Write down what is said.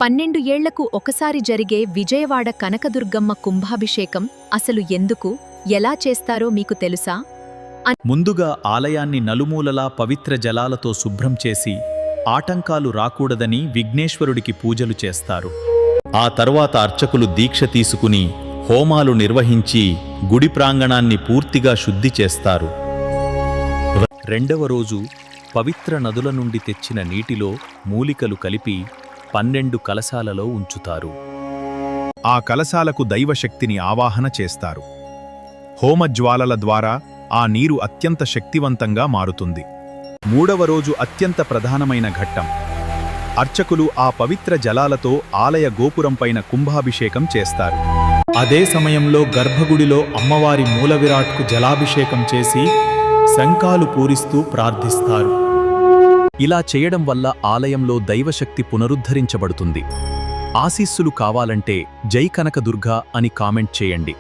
12 ఏళ్లకు ఒకసారి జరిగే విజయవాడ కనకదుర్గమ్మ కుంభాభిషేకం అసలు ఎందుకు, ఎలా చేస్తారో మీకు తెలుసా? ముందుగా ఆలయాన్ని నలుమూలలా పవిత్ర జలాలతో శుభ్రం చేసి ఆటంకాలు రాకూడదని విఘ్నేశ్వరుడికి పూజలు చేస్తారు. ఆ తర్వాత అర్చకులు దీక్ష తీసుకుని హోమాలు నిర్వహించి గుడి ప్రాంగణాన్ని పూర్తిగా శుద్ధి చేస్తారు. రెండవ రోజు పవిత్ర నదుల నుండి తెచ్చిన నీటిలో మూలికలు కలిపి 12 కలశాలలో ఉంచుతారు. ఆ కలశాలకు దైవశక్తిని ఆవాహన చేస్తారు. హోమజ్వాలల ద్వారా ఆ నీరు అత్యంత శక్తివంతంగా మారుతుంది. మూడవ రోజు అత్యంత ప్రధానమైన ఘట్టం. అర్చకులు ఆ పవిత్ర జలాలతో ఆలయ గోపురంపైన కుంభాభిషేకం చేస్తారు. అదే సమయంలో గర్భగుడిలో అమ్మవారి మూలవిరాట్కు జలాభిషేకం చేసి శంఖాలు పూరిస్తూ ప్రార్థిస్తారు. ఇలా చేయడం వల్ల ఆలయంలో దైవశక్తి పునరుద్ధరించబడుతుంది. ఆశీస్సులు కావాలంటే జై కనకదుర్గ అని కామెంట్ చేయండి.